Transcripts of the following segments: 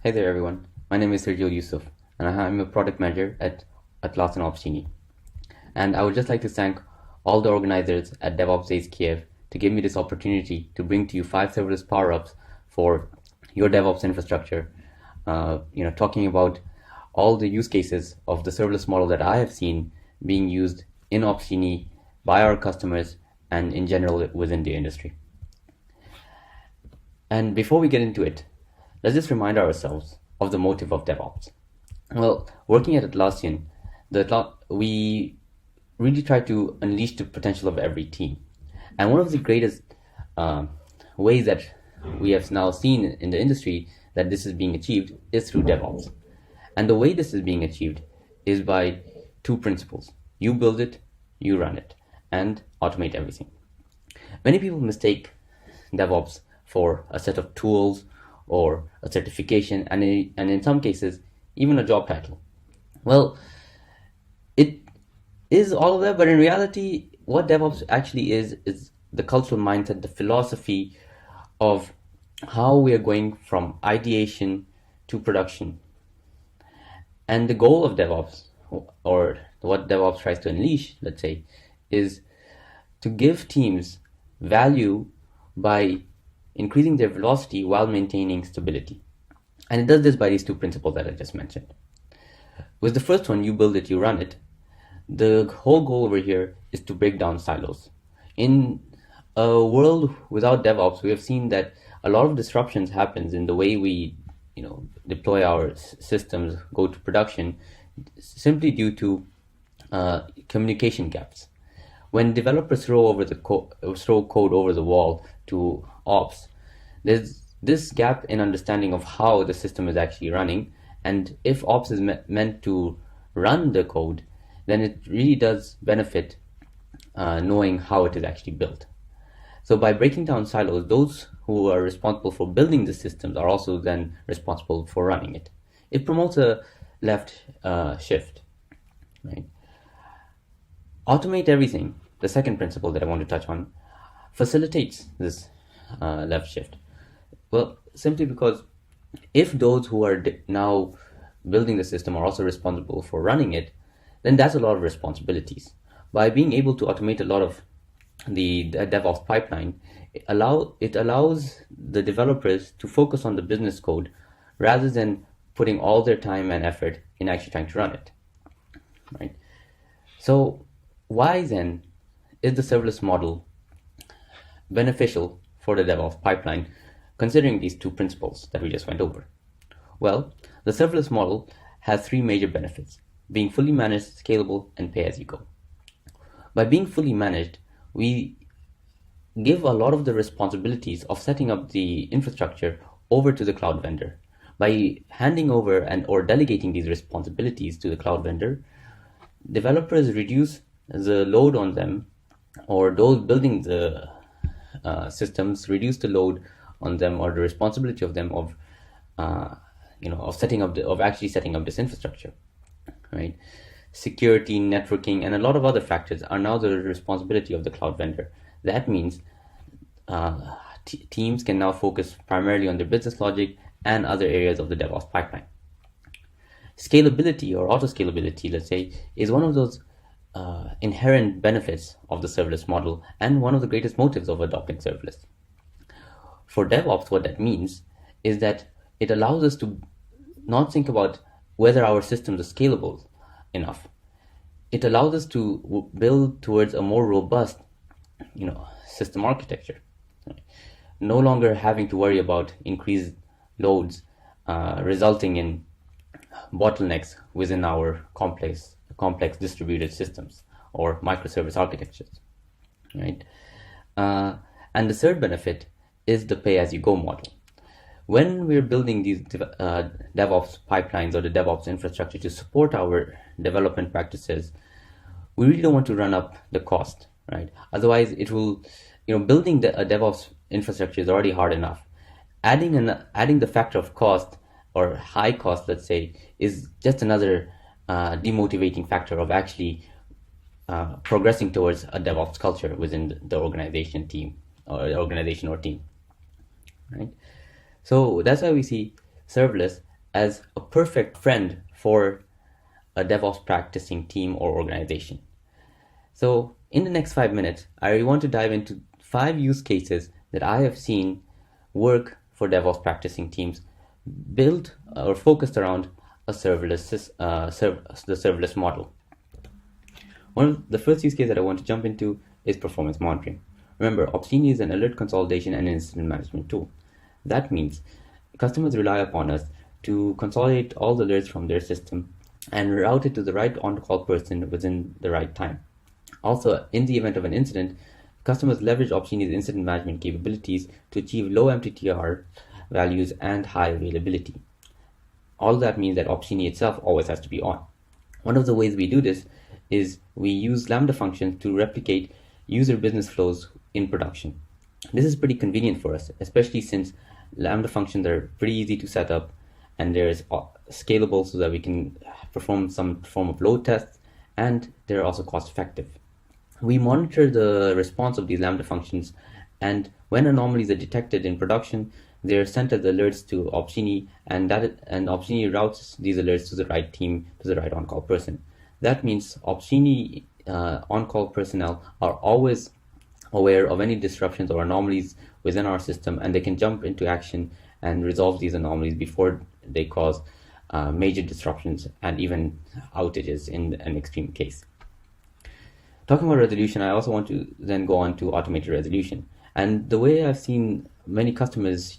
Hey there everyone, my name is Sarjeel Yusuf and I'm a product manager at Atlas and Opsgenie. And I would just like to thank all the organizers at DevOps Days Kiev to give me this opportunity to bring to you 5 serverless power-ups for your DevOps infrastructure. Talking about all the use cases of the serverless model that I have seen being used in Opsgenie by our customers and in general within the industry. And before we get into it, let's just remind ourselves of the motive of DevOps. Well, working at Atlassian, we really try to unleash the potential of every team. And one of the greatest ways that we have now seen in the industry that this is being achieved is through DevOps. And the way this is being achieved is by 2 principles. You build it, you run it, and automate everything. Many people mistake DevOps for a set of tools or a certification, and in some cases, even a job title. Well, it is all of that, but in reality, what DevOps actually is the cultural mindset, the philosophy of how we are going from ideation to production. And the goal of DevOps, or what DevOps tries to unleash, let's say, is to give teams value by increasing their velocity while maintaining stability. And it does this by these 2 principles that I just mentioned. With the first one, you build it, you run it, the whole goal over here is to break down silos. In a world without DevOps, we have seen that a lot of disruptions happens in the way we deploy our systems, go to production, simply due to communication gaps. When developers throw code over the wall to ops, there's this gap in understanding of how the system is actually running, and if ops is meant to run the code, then it really does benefit knowing how it is actually built. So by breaking down silos, those who are responsible for building the systems are also then responsible for running it. It promotes a left shift, right? Automate everything, the second principle that I want to touch on, facilitates this left shift. Well, simply because if those who are now building the system are also responsible for running it, then that's a lot of responsibilities. By being able to automate a lot of the DevOps pipeline, it allows the developers to focus on the business code rather than putting all their time and effort in actually trying to run it, right? So why then is the serverless model beneficial for the DevOps pipeline, considering these 2 principles that we just went over? Well, the serverless model has 3 major benefits: being fully managed, scalable, and pay-as-you-go. By being fully managed, we give a lot of the responsibilities of setting up the infrastructure over to the cloud vendor. By handing over or delegating these responsibilities to the cloud vendor, developers reduce the load on them, or those building the systems reduce the load on them, or the responsibility of them of actually setting up this infrastructure, right? Security, networking, and a lot of other factors are now the responsibility of the cloud vendor. That means teams can now focus primarily on their business logic and other areas of the DevOps pipeline. Scalability or auto-scalability, let's say, is one of those inherent benefits of the serverless model and one of the greatest motives of adopting serverless. For DevOps, what that means is that it allows us to not think about whether our systems are scalable enough. It allows us to build towards a more robust system architecture, no longer having to worry about increased loads resulting in bottlenecks within our complex distributed systems or microservice architectures, right? And the third benefit is the pay-as-you-go model. When we're building these DevOps pipelines or the DevOps infrastructure to support our development practices, we really don't want to run up the cost, right? Otherwise, it will, building a DevOps infrastructure is already hard enough. Adding the factor of cost or high cost, let's say, is just another demotivating factor of actually progressing towards a DevOps culture within the organization team or team, right? So that's why we see serverless as a perfect friend for a DevOps practicing team or organization. So in the next 5 minutes, I want to dive into 5 use cases that I have seen work for DevOps practicing teams built or focused around a serverless, the serverless model. One of the first use case that I want to jump into is performance monitoring. Remember, Opsgenie is an alert consolidation and incident management tool. That means customers rely upon us to consolidate all the alerts from their system and route it to the right on-call person within the right time. Also, in the event of an incident, customers leverage Opsgenie's incident management capabilities to achieve low MTTR values and high availability. All that means that Opsgenie itself always has to be on. One of the ways we do this is we use Lambda functions to replicate user business flows in production. This is pretty convenient for us, especially since Lambda functions are pretty easy to set up and they're scalable so that we can perform some form of load tests, and they're also cost effective. We monitor the response of these Lambda functions, and when anomalies are detected in production, they're sent as alerts to Opsgenie, and Opsgenie routes these alerts to the right team, to the right on-call person. That means Opsgenie on-call personnel are always aware of any disruptions or anomalies within our system, and they can jump into action and resolve these anomalies before they cause major disruptions and even outages in an extreme case. Talking about resolution, I also want to then go on to automated resolution. And the way I've seen many customers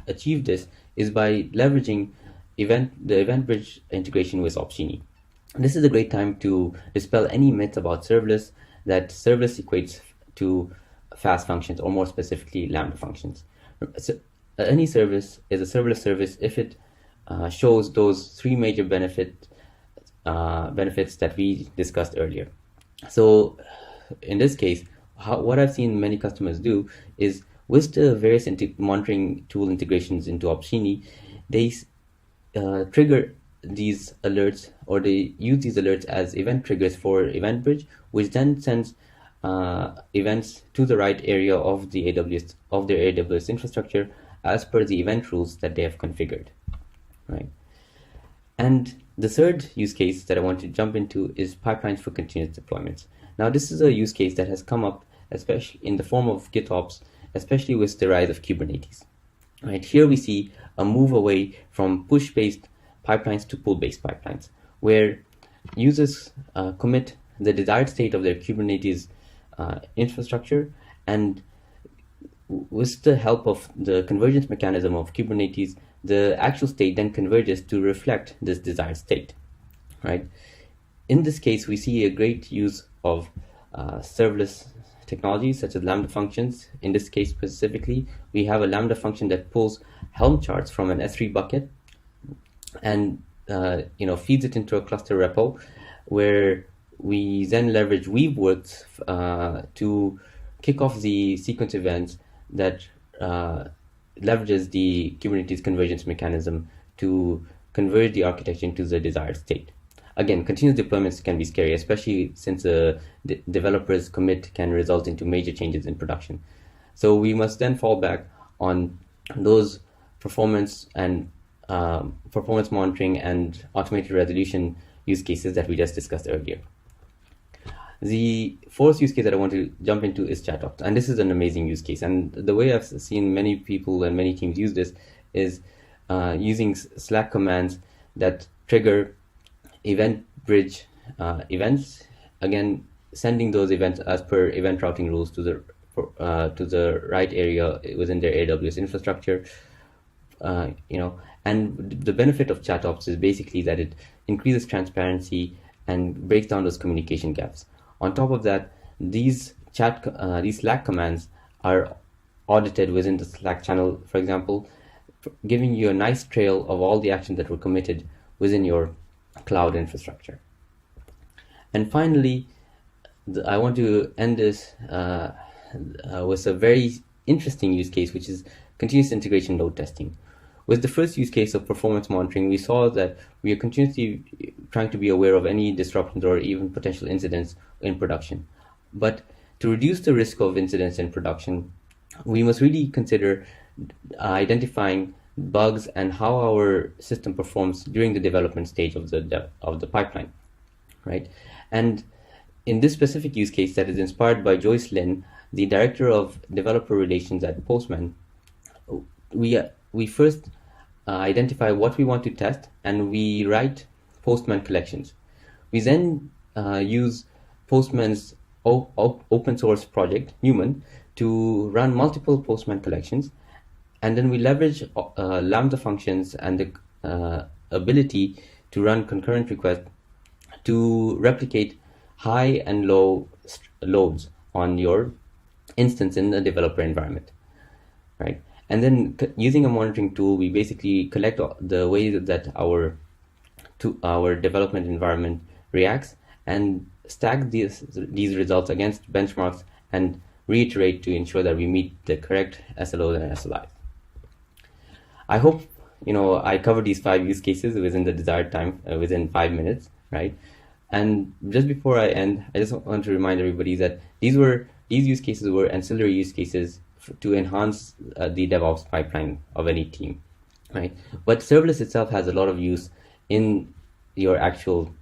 achieve this is by leveraging the event bridge integration with Opsgenie. This is a great time to dispel any myths about serverless, that serverless equates to fast functions, or more specifically Lambda functions. So, any service is a serverless service if it shows those 3 major benefits that we discussed earlier. So in this case, what I've seen many customers do is, with the various monitoring tool integrations into Opsgenie, they trigger these alerts, or they use these alerts as event triggers for Event Bridge, which then sends events to the right area of their AWS infrastructure as per the event rules that they have configured, right? And the third use case that I want to jump into is pipelines for continuous deployments. Now, this is a use case that has come up, especially in the form of GitOps, especially with the rise of Kubernetes. Right here, we see a move away from push-based pipelines to pull-based pipelines, where users commit the desired state of their Kubernetes infrastructure, and with the help of the convergence mechanism of Kubernetes, the actual state then converges to reflect this desired state, right? In this case, we see a great use of serverless technologies such as Lambda functions. In this case specifically, we have a Lambda function that pulls Helm charts from an S3 bucket and feeds it into a cluster repo, where we then leverage weaveworks to kick off the sequence events that leverages the Kubernetes convergence mechanism to converge the architecture into the desired state. Again, continuous deployments can be scary, especially since a developer's commit can result into major changes in production. So we must then fall back on those performance monitoring and automated resolution use cases that we just discussed earlier. The fourth use case that I want to jump into is CHATOPS, and this is an amazing use case. And the way I've seen many people and many teams use this is using Slack commands that trigger event bridge events. Again, sending those events as per event routing rules to the right area within their AWS infrastructure. And the benefit of CHATOPS is basically that it increases transparency and breaks down those communication gaps. On top of that, these Slack commands are audited within the Slack channel, for example, giving you a nice trail of all the actions that were committed within your cloud infrastructure. And finally, I want to end this with a very interesting use case, which is continuous integration load testing. With the first use case of performance monitoring, we saw that we are continuously trying to be aware of any disruptions or even potential incidents in production. But to reduce the risk of incidents in production, we must really consider identifying bugs, and how our system performs during the development stage of the pipeline, right? And in this specific use case that is inspired by Joyce Lin, the director of developer relations at Postman, we first identify what we want to test, and we write Postman collections. We then use Postman's open source project, Newman, to run multiple Postman collections, and then we leverage Lambda functions and the ability to run concurrent requests to replicate high and low loads on your instance in the developer environment, right? And then using a monitoring tool, we basically collect the way that our development environment reacts and stack these results against benchmarks and reiterate to ensure that we meet the correct SLOs and SLIs. I hope I covered these 5 use cases within the desired time, within 5 minutes, right? And just before I end, I just want to remind everybody that these use cases were ancillary use cases to enhance the DevOps pipeline of any team, right? But serverless itself has a lot of use in your actual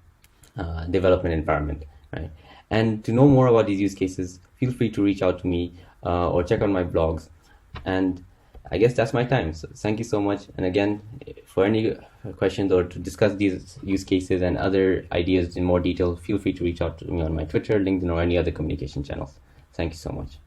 development environment, right? And to know more about these use cases, feel free to reach out to me or check out my blogs. And I guess that's my time. So thank you so much. And again, for any questions or to discuss these use cases and other ideas in more detail, feel free to reach out to me on my Twitter, LinkedIn, or any other communication channels. Thank you so much.